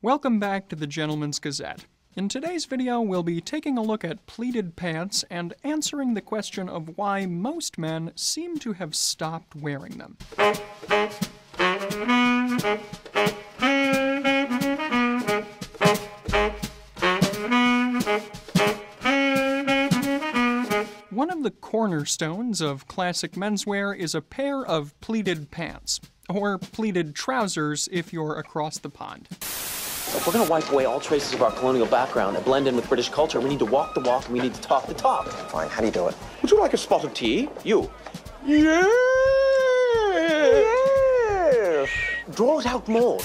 Welcome back to the Gentleman's Gazette. In today's video, we'll be taking a look at pleated pants and answering the question of why most men seem to have stopped wearing them. One of the cornerstones of classic menswear is a pair of pleated pants, or pleated trousers if you're across the pond. If we're gonna wipe away all traces of our colonial background and blend in with British culture, we need to walk the walk and we need to talk the talk. Fine, how do you do it? Would you like a spot of tea? You. Yes! Draw it out more.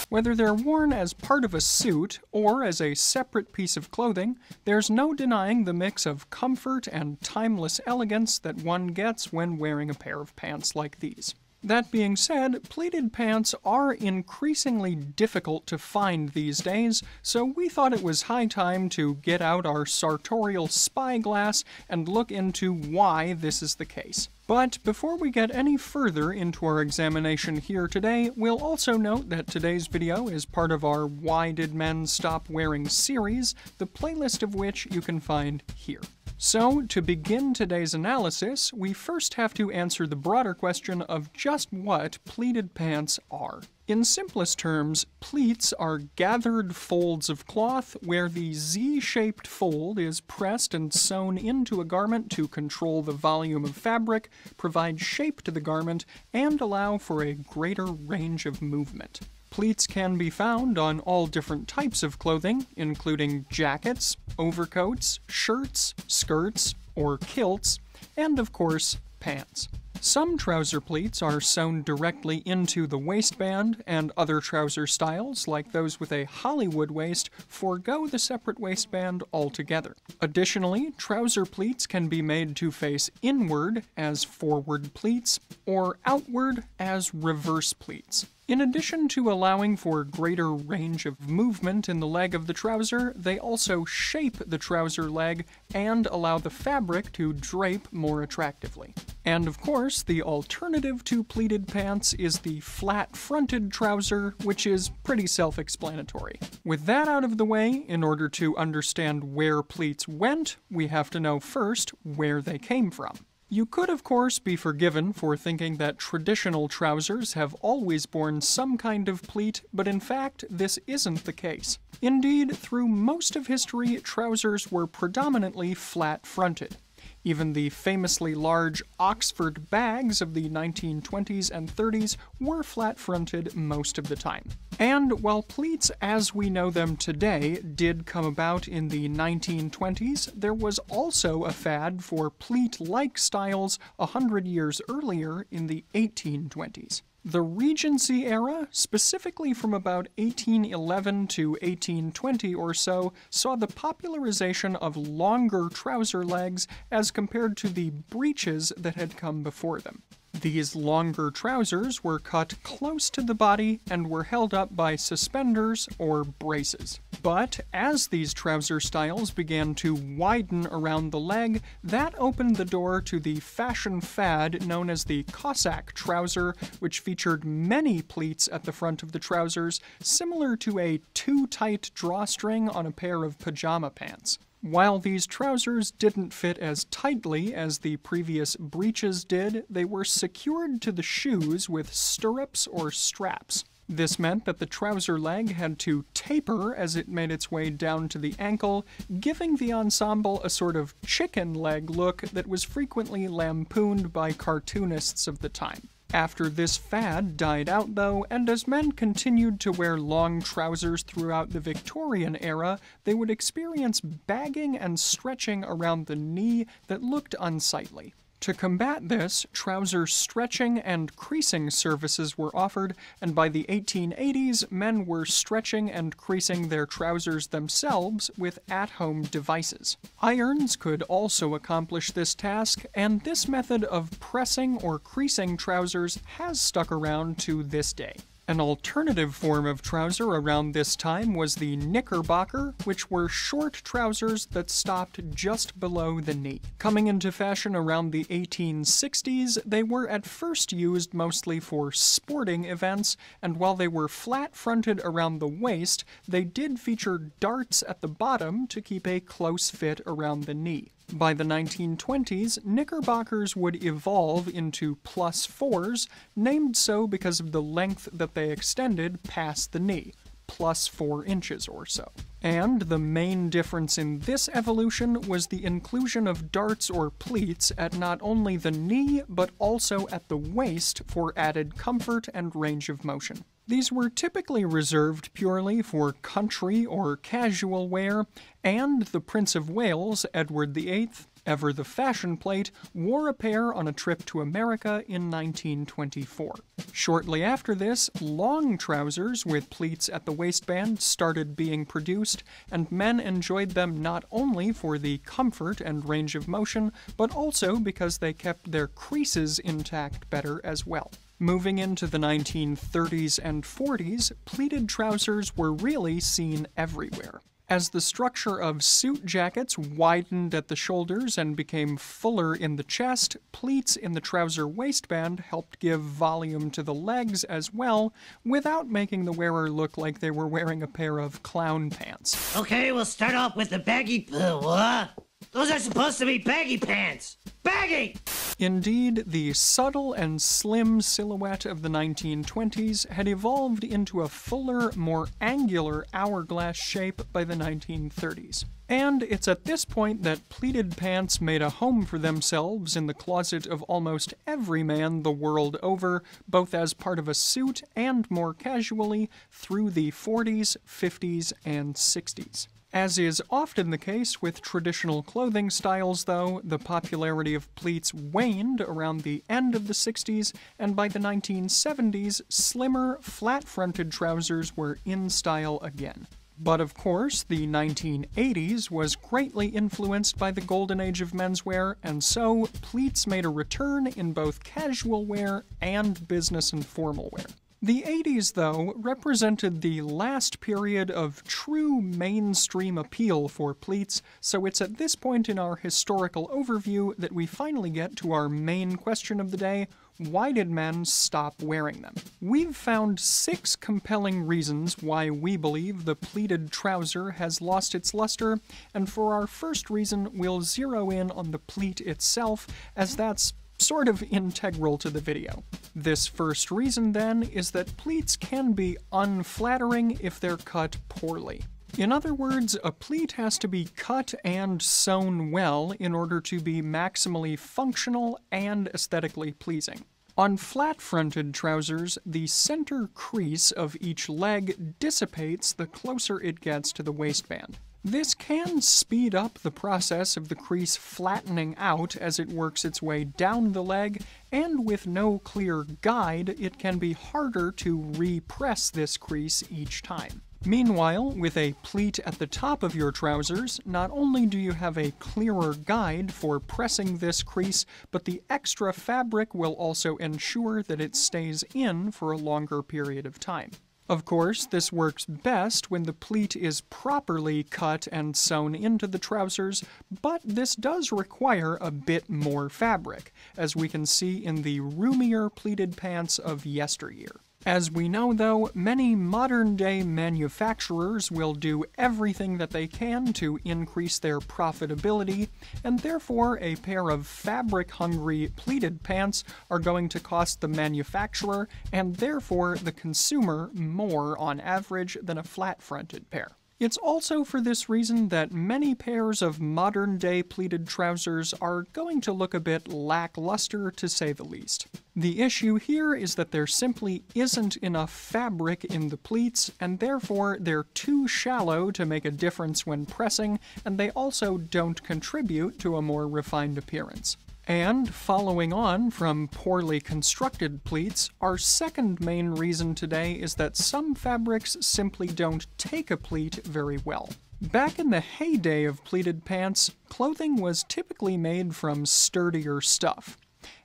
Whether they're worn as part of a suit or as a separate piece of clothing, there's no denying the mix of comfort and timeless elegance that one gets when wearing a pair of pants like these. That being said, pleated pants are increasingly difficult to find these days, so we thought it was high time to get out our sartorial spyglass and look into why this is the case. But before we get any further into our examination here today, we'll also note that today's video is part of our Why Did Men Stop Wearing series, the playlist of which you can find here. So, to begin today's analysis, we first have to answer the broader question of just what pleated pants are. In simplest terms, pleats are gathered folds of cloth where the Z-shaped fold is pressed and sewn into a garment to control the volume of fabric, provide shape to the garment, and allow for a greater range of movement. Pleats can be found on all different types of clothing, including jackets, overcoats, shirts, skirts, or kilts, and of course, pants. Some trouser pleats are sewn directly into the waistband, and other trouser styles, like those with a Hollywood waist, forego the separate waistband altogether. Additionally, trouser pleats can be made to face inward as forward pleats, or outward as reverse pleats. In addition to allowing for greater range of movement in the leg of the trouser, they also shape the trouser leg and allow the fabric to drape more attractively. And of course, the alternative to pleated pants is the flat-fronted trouser, which is pretty self-explanatory. With that out of the way, in order to understand where pleats went, we have to know first where they came from. You could, of course, be forgiven for thinking that traditional trousers have always borne some kind of pleat, but in fact, this isn't the case. Indeed, through most of history, trousers were predominantly flat-fronted. Even the famously large Oxford bags of the 1920s and 30s were flat-fronted most of the time. And while pleats as we know them today did come about in the 1920s, there was also a fad for pleat-like styles 100 years earlier in the 1820s. The Regency era, specifically from about 1811 to 1820 or so, saw the popularization of longer trouser legs as compared to the breeches that had come before them. These longer trousers were cut close to the body and were held up by suspenders or braces. But as these trouser styles began to widen around the leg, that opened the door to the fashion fad known as the Cossack trouser, which featured many pleats at the front of the trousers, similar to a too-tight drawstring on a pair of pajama pants. While these trousers didn't fit as tightly as the previous breeches did, they were secured to the shoes with stirrups or straps. This meant that the trouser leg had to taper as it made its way down to the ankle, giving the ensemble a sort of chicken leg look that was frequently lampooned by cartoonists of the time. After this fad died out, though, and as men continued to wear long trousers throughout the Victorian era, they would experience bagging and stretching around the knee that looked unsightly. To combat this, trouser stretching and creasing services were offered, and by the 1880s, men were stretching and creasing their trousers themselves with at-home devices. Irons could also accomplish this task, and this method of pressing or creasing trousers has stuck around to this day. An alternative form of trouser around this time was the knickerbocker, which were short trousers that stopped just below the knee. Coming into fashion around the 1860s, they were at first used mostly for sporting events, and while they were flat-fronted around the waist, they did feature darts at the bottom to keep a close fit around the knee. By the 1920s, knickerbockers would evolve into +4s, named so because of the length that they extended past the knee, +4 inches or so. And the main difference in this evolution was the inclusion of darts or pleats at not only the knee, but also at the waist for added comfort and range of motion. These were typically reserved purely for country or casual wear, and the Prince of Wales, Edward VIII, ever the fashion plate, wore a pair on a trip to America in 1924. Shortly after this, long trousers with pleats at the waistband started being produced, and men enjoyed them not only for the comfort and range of motion, but also because they kept their creases intact better as well. Moving into the 1930s and 40s, pleated trousers were really seen everywhere. As the structure of suit jackets widened at the shoulders and became fuller in the chest, pleats in the trouser waistband helped give volume to the legs as well, without making the wearer look like they were wearing a pair of clown pants. Okay, we'll start off with the baggy... what? Those are supposed to be baggy pants! Baggy! Indeed, the subtle and slim silhouette of the 1920s had evolved into a fuller, more angular hourglass shape by the 1930s. And it's at this point that pleated pants made a home for themselves in the closet of almost every man the world over, both as part of a suit and more casually through the 40s, 50s, and 60s. As is often the case with traditional clothing styles, though, the popularity of pleats waned around the end of the 60s, and by the 1970s, slimmer, flat-fronted trousers were in style again. But of course, the 1980s was greatly influenced by the golden age of menswear, and so pleats made a return in both casual wear and business and formal wear. The 80s, though, represented the last period of true mainstream appeal for pleats, so it's at this point in our historical overview that we finally get to our main question of the day: why did men stop wearing them? We've found 6 compelling reasons why we believe the pleated trouser has lost its luster, and for our first reason, we'll zero in on the pleat itself, as that's sort of integral to the video. This first reason, then, is that pleats can be unflattering if they're cut poorly. In other words, a pleat has to be cut and sewn well in order to be maximally functional and aesthetically pleasing. On flat-fronted trousers, the center crease of each leg dissipates the closer it gets to the waistband. This can speed up the process of the crease flattening out as it works its way down the leg, and with no clear guide, it can be harder to repress this crease each time. Meanwhile, with a pleat at the top of your trousers, not only do you have a clearer guide for pressing this crease, but the extra fabric will also ensure that it stays in for a longer period of time. Of course, this works best when the pleat is properly cut and sewn into the trousers, but this does require a bit more fabric, as we can see in the roomier pleated pants of yesteryear. As we know, though, many modern-day manufacturers will do everything that they can to increase their profitability, and therefore a pair of fabric-hungry pleated pants are going to cost the manufacturer, and therefore the consumer, more on average than a flat-fronted pair. It's also for this reason that many pairs of modern-day pleated trousers are going to look a bit lackluster, to say the least. The issue here is that there simply isn't enough fabric in the pleats, and therefore they're too shallow to make a difference when pressing, and they also don't contribute to a more refined appearance. And, following on from poorly constructed pleats, our second main reason today is that some fabrics simply don't take a pleat very well. Back in the heyday of pleated pants, clothing was typically made from sturdier stuff.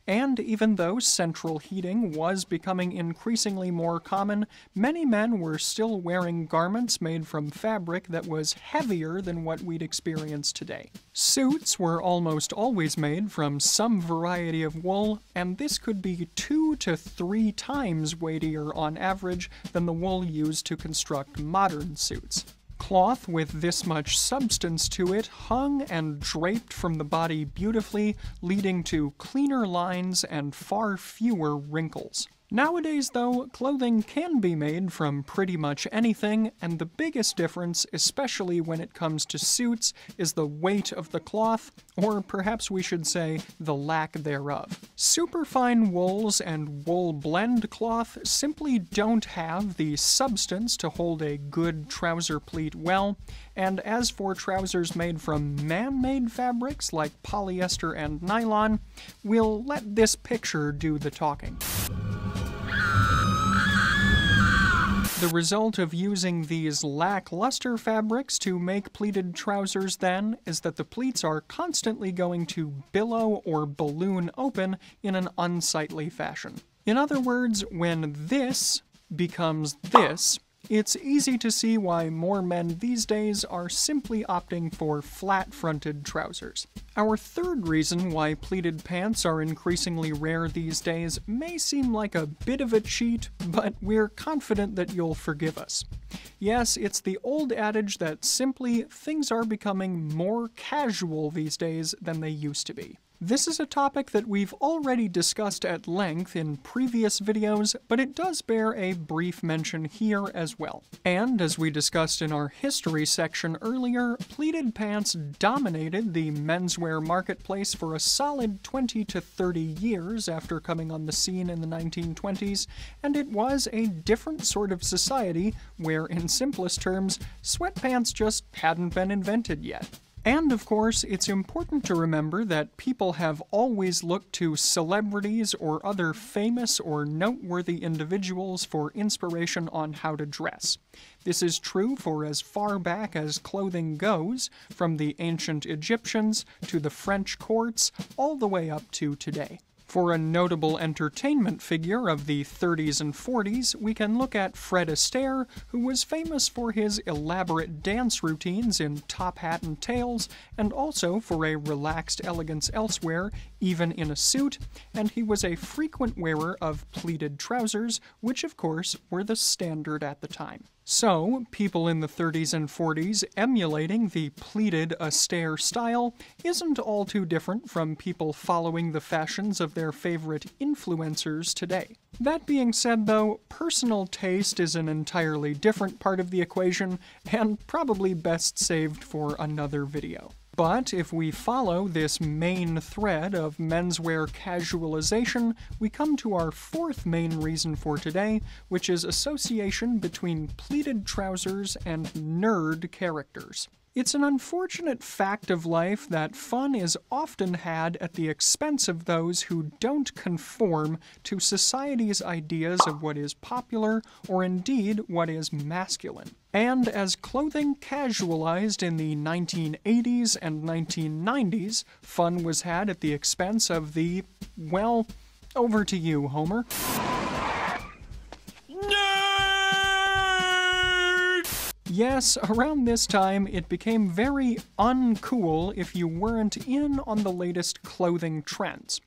And even though central heating was becoming increasingly more common, many men were still wearing garments made from fabric that was heavier than what we'd experience today. Suits were almost always made from some variety of wool, and this could be 2 to 3 times weightier on average than the wool used to construct modern suits. Cloth with this much substance to it hung and draped from the body beautifully, leading to cleaner lines and far fewer wrinkles. Nowadays, though, clothing can be made from pretty much anything, and the biggest difference, especially when it comes to suits, is the weight of the cloth, or perhaps we should say, the lack thereof. Superfine wools and wool blend cloth simply don't have the substance to hold a good trouser pleat well, and as for trousers made from man-made fabrics like polyester and nylon, we'll let this picture do the talking. The result of using these lackluster fabrics to make pleated trousers, then, is that the pleats are constantly going to billow or balloon open in an unsightly fashion. In other words, when this becomes this, it's easy to see why more men these days are simply opting for flat-fronted trousers. Our third reason why pleated pants are increasingly rare these days may seem like a bit of a cheat, but we're confident that you'll forgive us. Yes, it's the old adage that simply things are becoming more casual these days than they used to be. This is a topic that we've already discussed at length in previous videos, but it does bear a brief mention here as well. And as we discussed in our history section earlier, pleated pants dominated the menswear marketplace for a solid 20 to 30 years after coming on the scene in the 1920s, and it was a different sort of society where, in simplest terms, sweatpants just hadn't been invented yet. And of course, it's important to remember that people have always looked to celebrities or other famous or noteworthy individuals for inspiration on how to dress. This is true for as far back as clothing goes, from the ancient Egyptians to the French courts, all the way up to today. For a notable entertainment figure of the 30s and 40s, we can look at Fred Astaire, who was famous for his elaborate dance routines in top hat and tails, and also for a relaxed elegance elsewhere, even in a suit, and he was a frequent wearer of pleated trousers, which of course were the standard at the time. So, people in the 30s and 40s emulating the pleated Astaire style isn't all too different from people following the fashions of their favorite influencers today. That being said, though, personal taste is an entirely different part of the equation, and probably best saved for another video. But if we follow this main thread of menswear casualization, we come to our fourth main reason for today, which is association between pleated trousers and nerd characters. It's an unfortunate fact of life that fun is often had at the expense of those who don't conform to society's ideas of what is popular or indeed what is masculine. And as clothing casualized in the 1980s and 1990s, fun was had at the expense of the, well, over to you, Homer. Yes, around this time, it became very uncool if you weren't in on the latest clothing trends.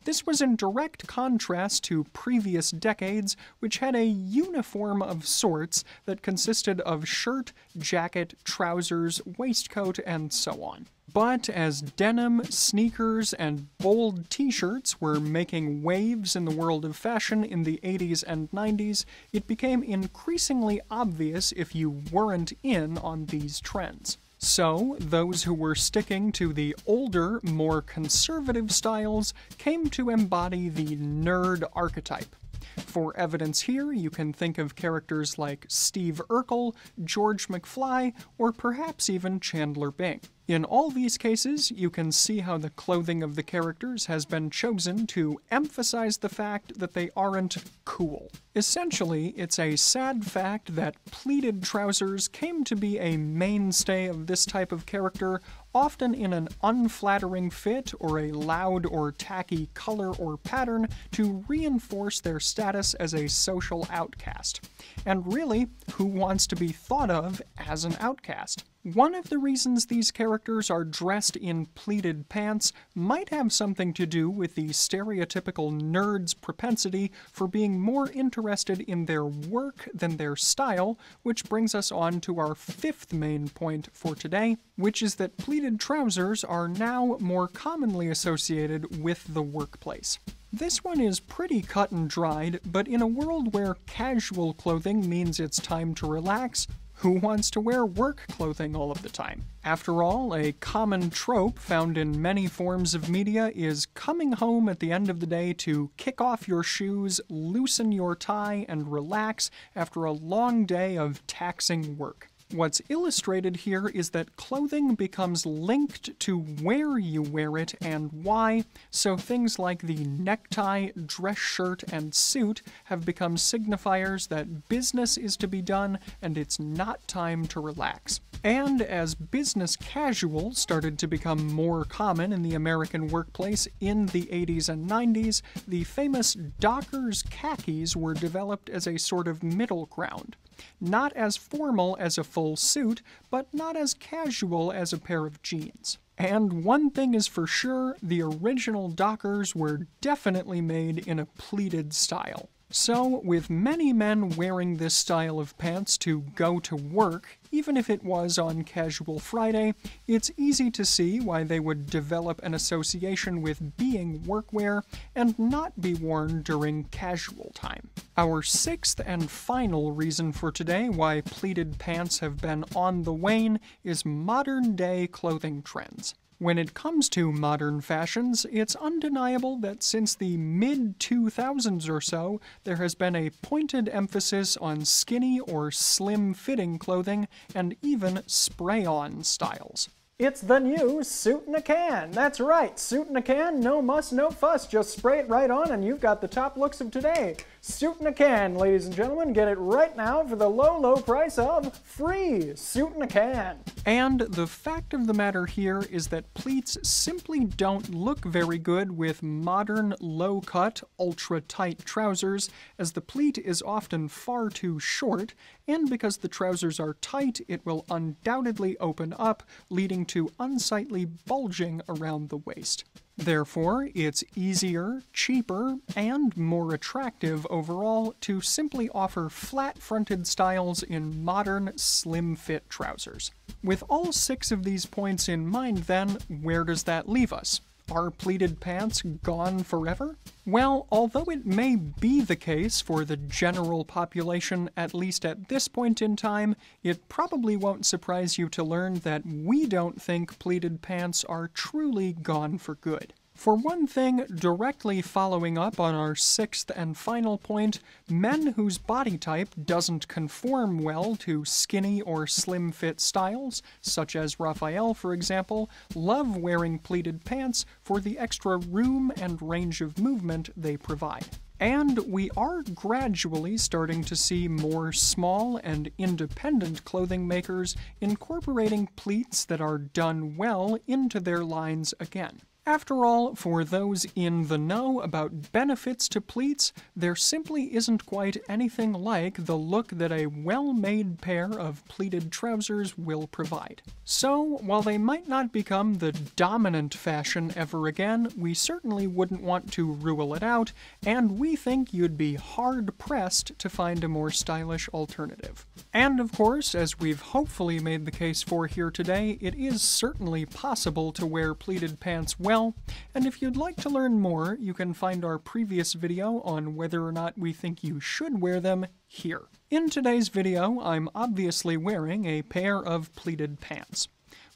This was in direct contrast to previous decades, which had a uniform of sorts that consisted of shirt, jacket, trousers, waistcoat, and so on. But as denim, sneakers, and bold t-shirts were making waves in the world of fashion in the 80s and 90s, it became increasingly obvious if you weren't in on these trends. So, those who were sticking to the older, more conservative styles came to embody the nerd archetype. For evidence here, you can think of characters like Steve Urkel, George McFly, or perhaps even Chandler Bing. In all these cases, you can see how the clothing of the characters has been chosen to emphasize the fact that they aren't cool. Essentially, it's a sad fact that pleated trousers came to be a mainstay of this type of character, often in an unflattering fit or a loud or tacky color or pattern to reinforce their status as a social outcast. And really, who wants to be thought of as an outcast? One of the reasons these characters are dressed in pleated pants might have something to do with the stereotypical nerd's propensity for being more interested in their work than their style, which brings us on to our fifth main point for today, which is that pleated trousers are now more commonly associated with the workplace. This one is pretty cut and dried, but in a world where casual clothing means it's time to relax, who wants to wear work clothing all of the time? After all, a common trope found in many forms of media is coming home at the end of the day to kick off your shoes, loosen your tie, and relax after a long day of taxing work. What's illustrated here is that clothing becomes linked to where you wear it and why, so things like the necktie, dress shirt, and suit have become signifiers that business is to be done and it's not time to relax. And as business casual started to become more common in the American workplace in the 80s and 90s, the famous Dockers khakis were developed as a sort of middle ground. Not as formal as a full suit, but not as casual as a pair of jeans. And one thing is for sure, the original Dockers were definitely made in a pleated style. So, with many men wearing this style of pants to go to work, even if it was on Casual Friday, it's easy to see why they would develop an association with being workwear and not be worn during casual time. Our sixth and final reason for today why pleated pants have been on the wane is modern-day clothing trends. When it comes to modern fashions, it's undeniable that since the mid-2000s or so, there has been a pointed emphasis on skinny or slim-fitting clothing and even spray-on styles. It's the new suit in a can. That's right, suit in a can, no muss, no fuss. Just spray it right on and you've got the top looks of today. Suit in a can, ladies and gentlemen. Get it right now for the low, low price of free suit in a can. And the fact of the matter here is that pleats simply don't look very good with modern, low-cut, ultra-tight trousers, as the pleat is often far too short, and because the trousers are tight, it will undoubtedly open up, leading to unsightly bulging around the waist. Therefore, it's easier, cheaper, and more attractive overall to simply offer flat-fronted styles in modern, slim-fit trousers. With all six of these points in mind then, where does that leave us? Are pleated pants gone forever? Well, although it may be the case for the general population, at least at this point in time, it probably won't surprise you to learn that we don't think pleated pants are truly gone for good. For one thing, directly following up on our sixth and final point, men whose body type doesn't conform well to skinny or slim-fit styles, such as Raphael for example, love wearing pleated pants for the extra room and range of movement they provide. And we are gradually starting to see more small and independent clothing makers incorporating pleats that are done well into their lines again. After all, for those in the know about benefits to pleats, there simply isn't quite anything like the look that a well-made pair of pleated trousers will provide. So, while they might not become the dominant fashion ever again, we certainly wouldn't want to rule it out, and we think you'd be hard-pressed to find a more stylish alternative. And of course, as we've hopefully made the case for here today, it is certainly possible to wear pleated pants well, and if you'd like to learn more, you can find our previous video on whether or not we think you should wear them here. In today's video, I'm obviously wearing a pair of pleated pants.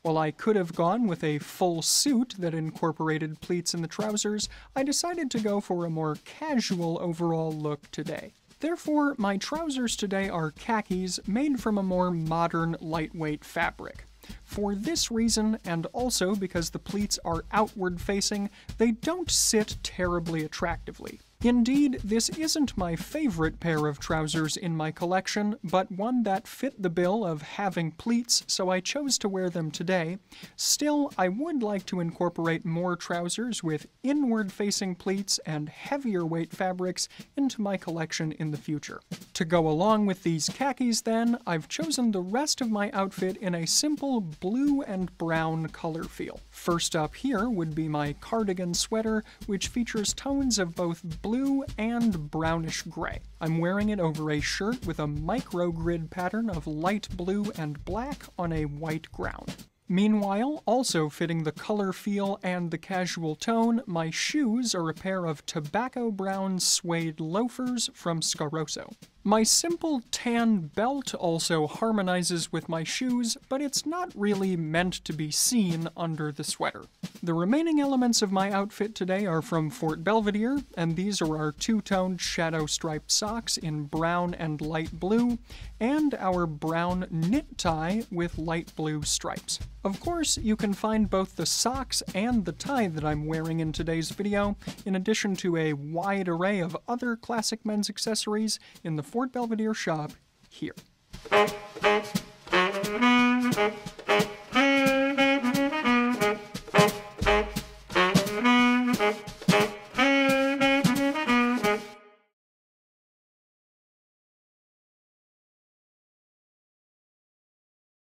While I could have gone with a full suit that incorporated pleats in the trousers, I decided to go for a more casual overall look today. Therefore, my trousers today are khakis made from a more modern, lightweight fabric. For this reason, and also because the pleats are outward facing, they don't sit terribly attractively. Indeed, this isn't my favorite pair of trousers in my collection, but one that fit the bill of having pleats, so I chose to wear them today. Still, I would like to incorporate more trousers with inward-facing pleats and heavier weight fabrics into my collection in the future. To go along with these khakis, then, I've chosen the rest of my outfit in a simple blue and brown color feel. First up here would be my cardigan sweater, which features tones of both blue and brownish gray. I'm wearing it over a shirt with a micro-grid pattern of light blue and black on a white ground. Meanwhile, also fitting the color feel and the casual tone, my shoes are a pair of tobacco brown suede loafers from Scaroso. My simple tan belt also harmonizes with my shoes, but it's not really meant to be seen under the sweater. The remaining elements of my outfit today are from Fort Belvedere, and these are our two-toned shadow striped socks in brown and light blue, and our brown knit tie with light blue stripes. Of course, you can find both the socks and the tie that I'm wearing in today's video, in addition to a wide array of other classic men's accessories in the Fort Belvedere shop here.